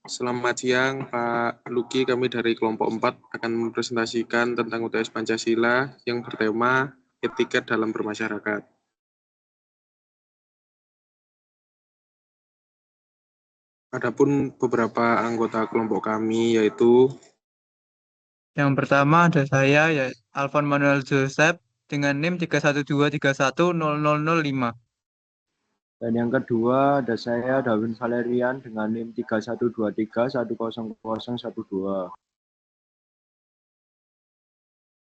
Selamat siang, Pak Luki. Kami dari kelompok 4 akan mempresentasikan tentang UTS Pancasila yang bertema etika dalam bermasyarakat. Adapun beberapa anggota kelompok kami yaitu Yang pertama ada saya, ya Alfon Manuel Joseph dengan NIM 31231300005. Dan yang kedua ada saya Darwin Valerian dengan NIM 3123100012.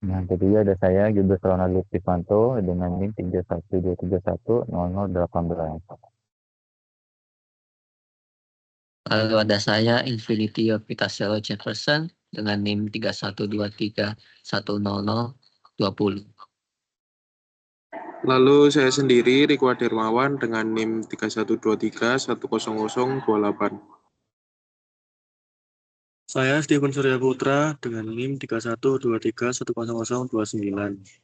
Yang ketiga ada saya Gilbert Ronald Lutfifanto dengan NIM 312310018. Lalu ada saya Infinity Pitaselo Jefferson dengan NIM 312310020. lalu saya sendiri Riko Dermawan dengan NIM 312310028. Saya Steven Surya Putra dengan NIM 312310029.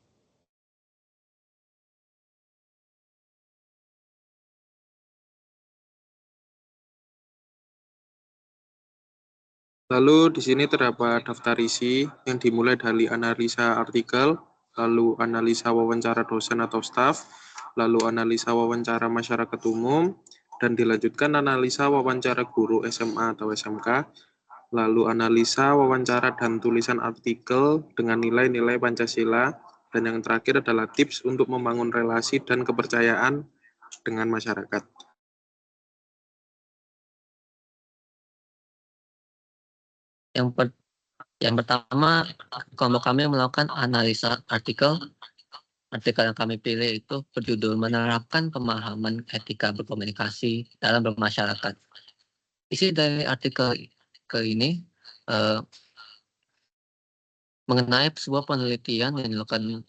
Lalu di sini terdapat daftar isi yang dimulai dari analisa artikel, lalu analisa wawancara dosen atau staf, lalu analisa wawancara masyarakat umum, dan dilanjutkan analisa wawancara guru SMA atau SMK, lalu analisa wawancara dan tulisan artikel dengan nilai-nilai Pancasila, dan yang terakhir adalah tips untuk membangun relasi dan kepercayaan dengan masyarakat. Yang pertama, kelompok kami melakukan analisa artikel. Artikel yang kami pilih itu berjudul Menerapkan Pemahaman Etika Berkomunikasi dalam Bermasyarakat. Isi dari artikel ini mengenai sebuah penelitian yang dilakukan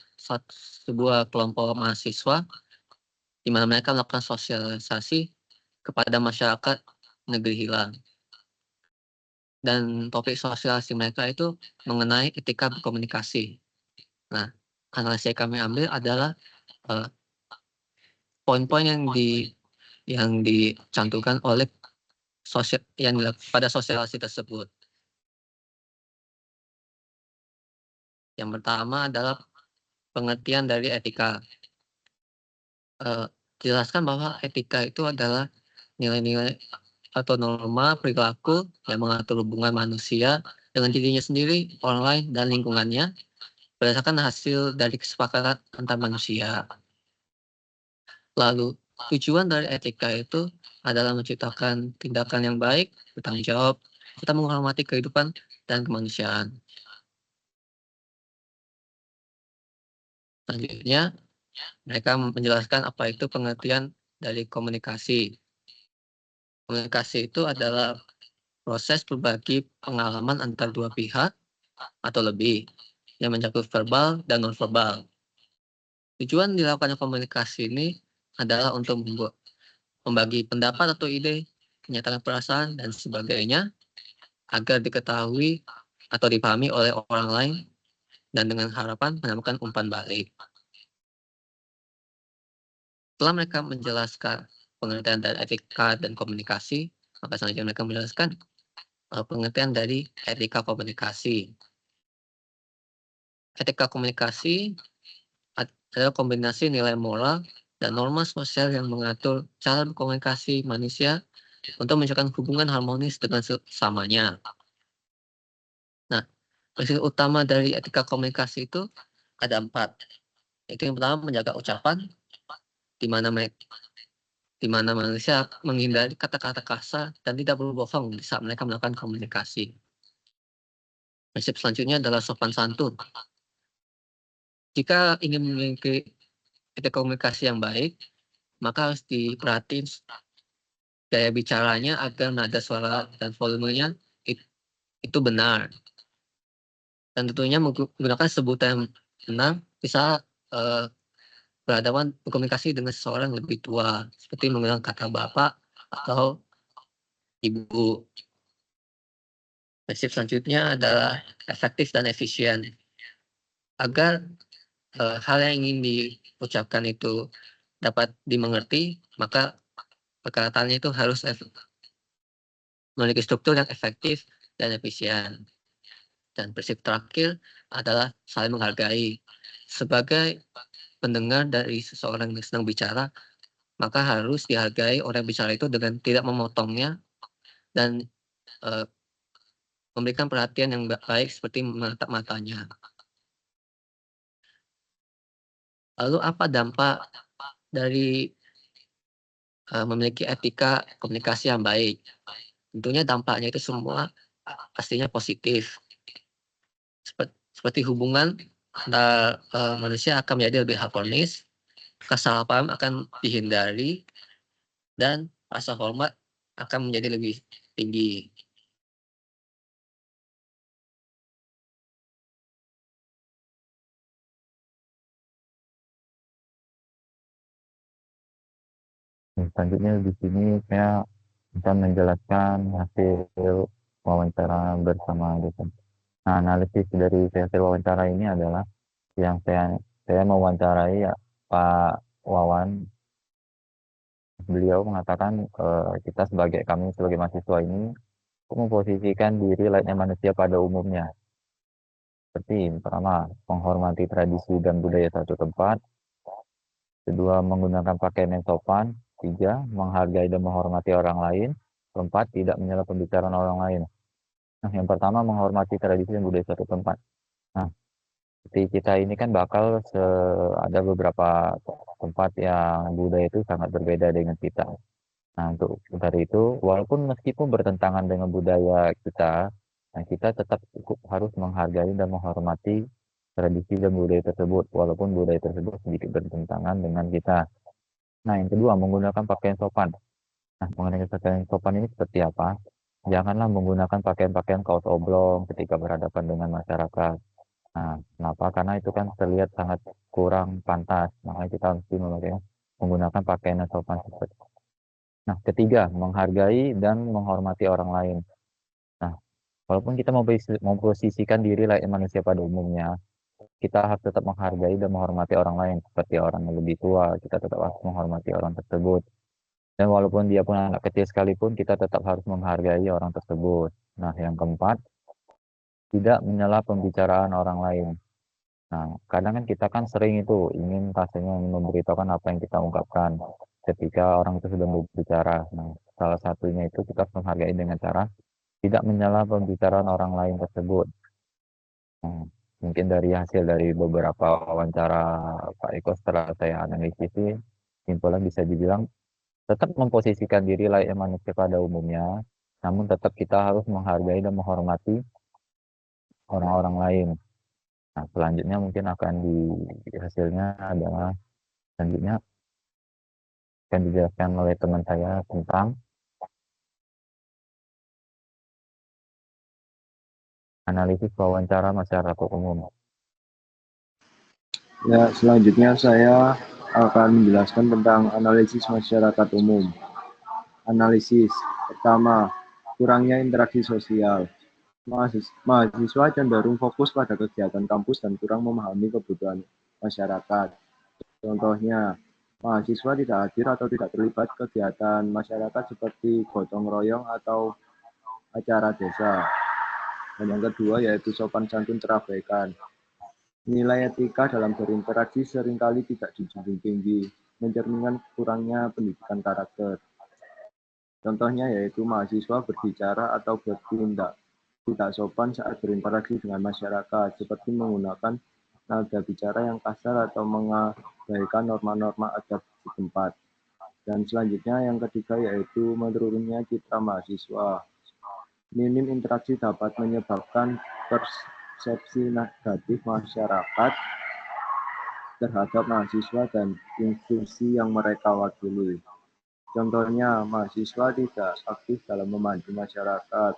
sebuah kelompok mahasiswa di mana mereka melakukan sosialisasi kepada masyarakat negeri Hilang. Dan topik sosialisasi mereka itu mengenai etika berkomunikasi. Nah, analisis yang kami ambil adalah poin-poin yang dicantumkan oleh pada sosialisasi tersebut. Yang pertama adalah pengertian dari etika. Jelaskan bahwa etika itu adalah nilai-nilai atau norma perilaku yang mengatur hubungan manusia dengan dirinya sendiri, orang lain, dan lingkungannya berdasarkan hasil dari kesepakatan antar manusia. Lalu, tujuan dari etika itu adalah menciptakan tindakan yang baik, bertanggung jawab, serta menghormati kehidupan dan kemanusiaan. Selanjutnya, mereka menjelaskan apa itu pengertian dari komunikasi. Komunikasi itu adalah proses berbagi pengalaman antar dua pihak atau lebih yang mencakup verbal dan non-verbal. Tujuan dilakukannya komunikasi ini adalah untuk membagi pendapat atau ide, kenyataan perasaan, dan sebagainya agar diketahui atau dipahami oleh orang lain dan dengan harapan mendapatkan umpan balik. Setelah mereka menjelaskan pengertian dari etika dan komunikasi, maka selanjutnya mereka menjelaskan pengertian dari etika komunikasi. Etika komunikasi adalah kombinasi nilai moral dan norma sosial yang mengatur cara berkomunikasi manusia untuk menciptakan hubungan harmonis dengan sesamanya. Nah, prinsip utama dari etika komunikasi itu ada 4. Itu yang pertama menjaga ucapan, di mana manusia menghindari kata-kata kasar dan tidak berbohong di saat mereka melakukan komunikasi. Prinsip selanjutnya adalah sopan santun. Jika ingin memiliki etika komunikasi yang baik, maka harus diperhatiin gaya bicaranya agar nada suara dan volumenya itu benar. Dan tentunya menggunakan sebutan yang benar bisa berhadapan berkomunikasi dengan seseorang yang lebih tua, seperti menggunakan kata bapak atau ibu. Prinsip selanjutnya adalah efektif dan efisien. Agar hal yang ingin diucapkan itu dapat dimengerti, maka perkataannya itu harus memiliki struktur yang efektif dan efisien. Dan prinsip terakhir adalah saling menghargai. Sebagai pendengar dari seseorang yang sedang bicara, maka harus dihargai orang yang bicara itu dengan tidak memotongnya dan memberikan perhatian yang baik seperti menatap matanya. Lalu apa dampak dari memiliki etika komunikasi yang baik? Tentunya dampaknya itu semua pastinya positif. Seperti hubungan antar manusia akan menjadi lebih harmonis, kesalahpahaman akan dihindari, dan rasa hormat akan menjadi lebih tinggi. Selanjutnya di sini saya akan menjelaskan hasil wawancara bersama dosen. Nah, analisis dari hasil wawancara ini adalah yang saya mewawancarai ya, Pak Wawan. Beliau mengatakan kami sebagai mahasiswa ini memposisikan diri layaknya manusia pada umumnya. Seperti pertama, menghormati tradisi dan budaya satu tempat. Kedua, menggunakan pakaian yang sopan. Tiga, menghargai dan menghormati orang lain. Keempat, tidak menyela pembicaraan orang lain. Nah, yang pertama, menghormati tradisi dan budaya satu tempat. Nah, seperti kita ini kan bakal ada beberapa tempat yang budaya itu sangat berbeda dengan kita. Nah, untuk dari itu, walaupun meskipun bertentangan dengan budaya kita, nah kita tetap harus menghargai dan menghormati tradisi dan budaya tersebut, walaupun budaya tersebut sedikit bertentangan dengan kita. Nah, yang kedua, menggunakan pakaian sopan. Nah, mengenai pakaian sopan ini seperti apa? Janganlah menggunakan pakaian-pakaian kaos oblong ketika berhadapan dengan masyarakat. Nah, kenapa? Karena itu kan terlihat sangat kurang pantas. Makanya kita mesti menggunakan pakaian yang sopan seperti itu. Nah, ketiga, menghargai dan menghormati orang lain. Nah, walaupun kita memposisikan diri layaknya manusia pada umumnya, kita harus tetap menghargai dan menghormati orang lain. Seperti orang yang lebih tua, kita tetap harus menghormati orang tersebut. Dan walaupun dia pun anak kecil sekalipun, kita tetap harus menghargai orang tersebut. Nah, yang keempat, tidak menyela pembicaraan orang lain. Nah, kadang kan kita kan sering itu ingin rasanya memberitahukan apa yang kita ungkapkan ketika orang itu sudah berbicara. Nah, salah satunya itu kita harus menghargai dengan cara tidak menyela pembicaraan orang lain tersebut. Nah, mungkin dari hasil dari beberapa wawancara Pak Eko setelah saya analisis, simpulan bisa dibilang tetap memposisikan diri layaknya manusia pada umumnya, namun tetap kita harus menghargai dan menghormati orang-orang lain. Nah, selanjutnya mungkin akan hasilnya adalah selanjutnya akan dijelaskan oleh teman saya tentang analisis wawancara masyarakat umum. Ya, selanjutnya saya akan menjelaskan tentang analisis masyarakat umum. Analisis pertama, kurangnya interaksi sosial. Mahasiswa cenderung fokus pada kegiatan kampus dan kurang memahami kebutuhan masyarakat. Contohnya, mahasiswa tidak hadir atau tidak terlibat kegiatan masyarakat seperti gotong royong atau acara desa. Dan yang kedua yaitu sopan santun terabaikan. Nilai etika dalam berinteraksi seringkali tidak dijunjung tinggi, mencerminkan kurangnya pendidikan karakter. Contohnya yaitu mahasiswa berbicara atau bertindak tidak sopan saat berinteraksi dengan masyarakat, seperti menggunakan nada bicara yang kasar atau mengabaikan norma-norma adat setempat. Dan selanjutnya yang ketiga yaitu menurunnya citra mahasiswa. Minim interaksi dapat menyebabkan persepsi negatif masyarakat terhadap mahasiswa dan institusi yang mereka wakili. Contohnya, mahasiswa tidak aktif dalam membantu masyarakat,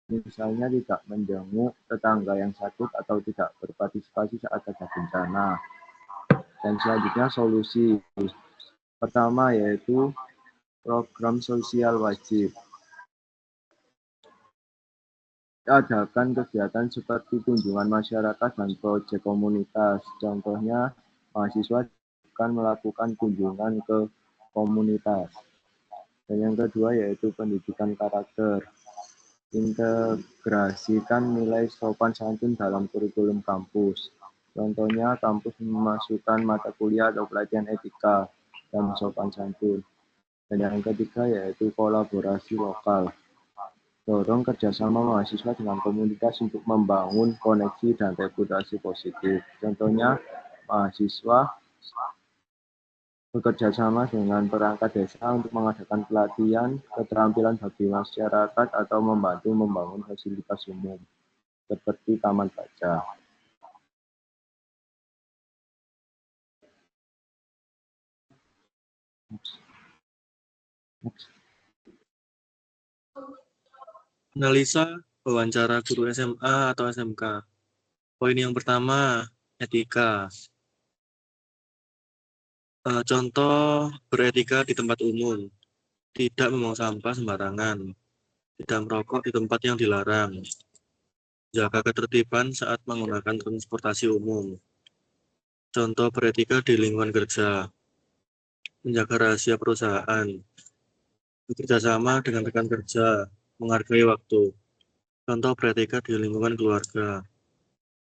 misalnya tidak menjenguk tetangga yang sakit atau tidak berpartisipasi saat ada bencana. Dan selanjutnya solusi. Pertama yaitu program sosial wajib. Adakan kegiatan seperti kunjungan masyarakat dan proyek komunitas. Contohnya, mahasiswa akan melakukan kunjungan ke komunitas. Dan yang kedua yaitu pendidikan karakter. integrasikan nilai sopan santun dalam kurikulum kampus. Contohnya, kampus memasukkan mata kuliah atau pelatihan etika dan sopan santun. Dan yang ketiga yaitu kolaborasi lokal. Dorong kerjasama mahasiswa dengan komunitas untuk membangun koneksi dan reputasi positif. Contohnya, mahasiswa bekerja sama dengan perangkat desa untuk mengadakan pelatihan keterampilan bagi masyarakat atau membantu membangun fasilitas umum, seperti taman baca. Analisa wawancara guru SMA atau SMK. Poin yang pertama, etika. Contoh beretika di tempat umum, tidak membuang sampah sembarangan, tidak merokok di tempat yang dilarang, jaga ketertiban saat menggunakan transportasi umum. Contoh beretika di lingkungan kerja, menjaga rahasia perusahaan, bekerja sama dengan rekan kerja, menghargai waktu. Contoh beretika di lingkungan keluarga,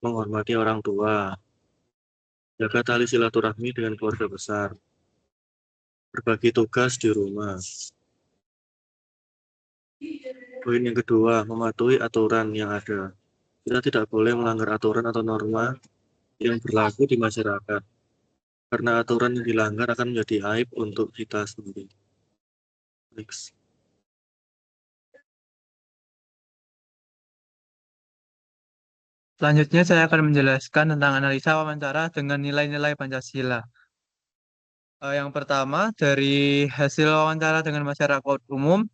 menghormati orang tua, jaga tali silaturahmi dengan keluarga besar, berbagi tugas di rumah. Poin yang kedua, mematuhi aturan yang ada. Kita tidak boleh melanggar aturan atau norma yang berlaku di masyarakat, karena aturan yang dilanggar akan menjadi aib untuk kita sendiri. Next. Selanjutnya saya akan menjelaskan tentang analisa wawancara dengan nilai-nilai Pancasila. Yang pertama, dari hasil wawancara dengan masyarakat umum,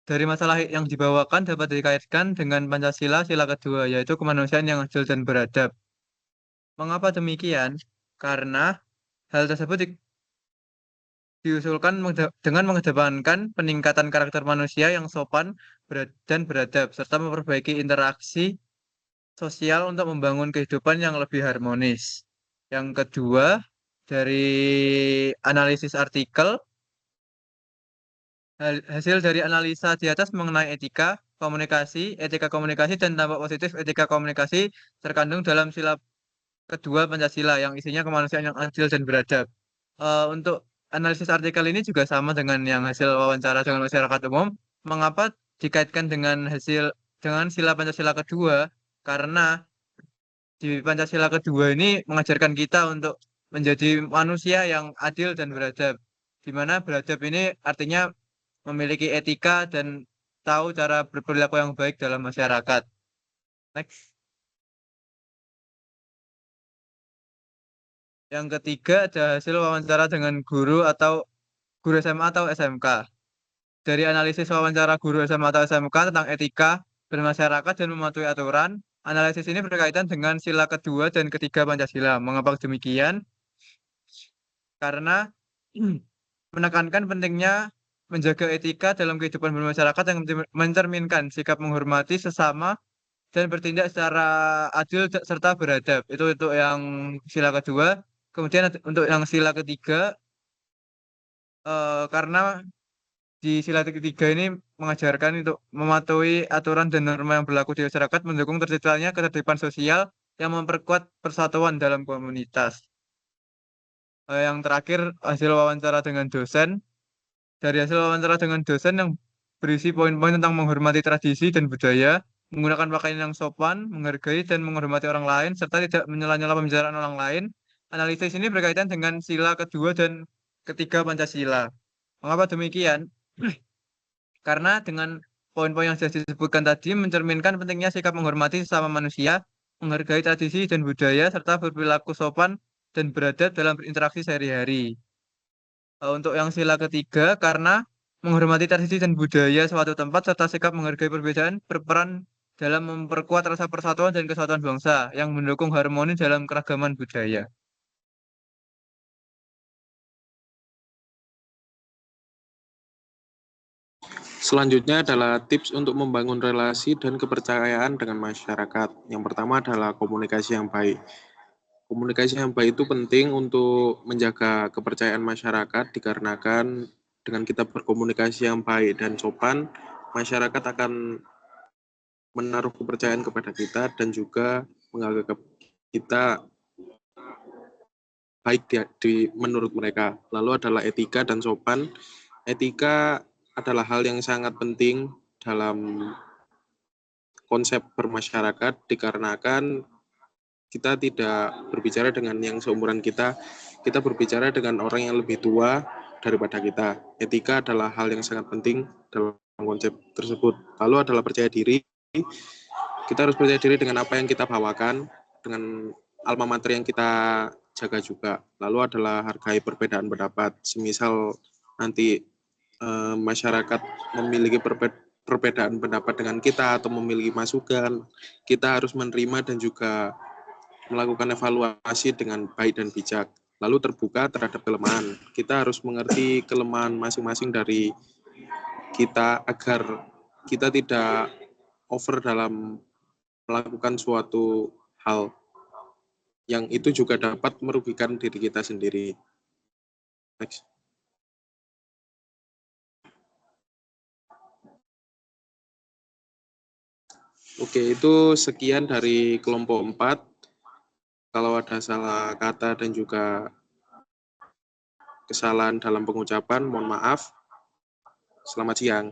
dari masalah yang dibawakan dapat dikaitkan dengan Pancasila sila kedua, yaitu kemanusiaan yang adil dan beradab. Mengapa demikian? Karena hal tersebut diusulkan dengan mengedepankan peningkatan karakter manusia yang sopan dan beradab, serta memperbaiki interaksi sosial untuk membangun kehidupan yang lebih harmonis. Yang kedua, dari analisis artikel, hasil dari analisa di atas mengenai etika komunikasi dan dampak positif etika komunikasi terkandung dalam sila kedua Pancasila yang isinya kemanusiaan yang adil dan beradab. Untuk analisis artikel ini juga sama dengan yang hasil wawancara dengan masyarakat umum. Mengapa dikaitkan dengan sila Pancasila kedua? Karena di Pancasila kedua ini mengajarkan kita untuk menjadi manusia yang adil dan beradab. Di mana beradab ini artinya memiliki etika dan tahu cara berperilaku yang baik dalam masyarakat. Next. Yang ketiga ada hasil wawancara dengan guru SMA atau SMK. Dari analisis wawancara guru SMA atau SMK tentang etika bermasyarakat dan mematuhi aturan, analisis ini berkaitan dengan sila kedua dan ketiga Pancasila. Mengapa demikian? Karena menekankan pentingnya menjaga etika dalam kehidupan bermasyarakat yang mencerminkan sikap menghormati sesama dan bertindak secara adil serta beradab. Itu yang sila kedua. Kemudian untuk yang sila ketiga, karena di sila ketiga ini mengajarkan untuk mematuhi aturan dan norma yang berlaku di masyarakat, mendukung terciptanya ketertiban sosial yang memperkuat persatuan dalam komunitas. Yang terakhir, hasil wawancara dengan dosen. Dari hasil wawancara dengan dosen yang berisi poin-poin tentang menghormati tradisi dan budaya, menggunakan pakaian yang sopan, menghargai dan menghormati orang lain, serta tidak menyela-nyela pembicaraan orang lain. Analisis ini berkaitan dengan sila kedua dan ketiga Pancasila. Mengapa demikian? Karena dengan poin-poin yang sudah disebutkan tadi mencerminkan pentingnya sikap menghormati sesama manusia, menghargai tradisi dan budaya, serta berperilaku sopan dan beradab dalam berinteraksi sehari-hari. Untuk yang sila ketiga, karena menghormati tradisi dan budaya suatu tempat serta sikap menghargai perbedaan berperan dalam memperkuat rasa persatuan dan kesatuan bangsa yang mendukung harmoni dalam keragaman budaya. Selanjutnya adalah tips untuk membangun relasi dan kepercayaan dengan masyarakat. Yang pertama adalah komunikasi yang baik. Komunikasi yang baik itu penting untuk menjaga kepercayaan masyarakat dikarenakan dengan kita berkomunikasi yang baik dan sopan, masyarakat akan menaruh kepercayaan kepada kita dan juga menganggap kita baik menurut mereka. Lalu adalah etika dan sopan. Etika adalah hal yang sangat penting dalam konsep bermasyarakat dikarenakan kita tidak berbicara dengan yang seumuran kita berbicara dengan orang yang lebih tua daripada kita. Etika adalah hal yang sangat penting dalam konsep tersebut. Lalu adalah percaya diri. Kita harus percaya diri dengan apa yang kita bawakan, dengan alma mater yang kita jaga juga. Lalu adalah hargai perbedaan pendapat. Semisal nanti masyarakat memiliki perbedaan pendapat dengan kita atau memiliki masukan, kita harus menerima dan juga melakukan evaluasi dengan baik dan bijak. Lalu terbuka terhadap kelemahan. Kita harus mengerti kelemahan masing-masing dari kita agar kita tidak over dalam melakukan suatu hal yang itu juga dapat merugikan diri kita sendiri. Next. Oke, itu sekian dari kelompok 4. Kalau ada salah kata dan juga kesalahan dalam pengucapan, mohon maaf. Selamat siang.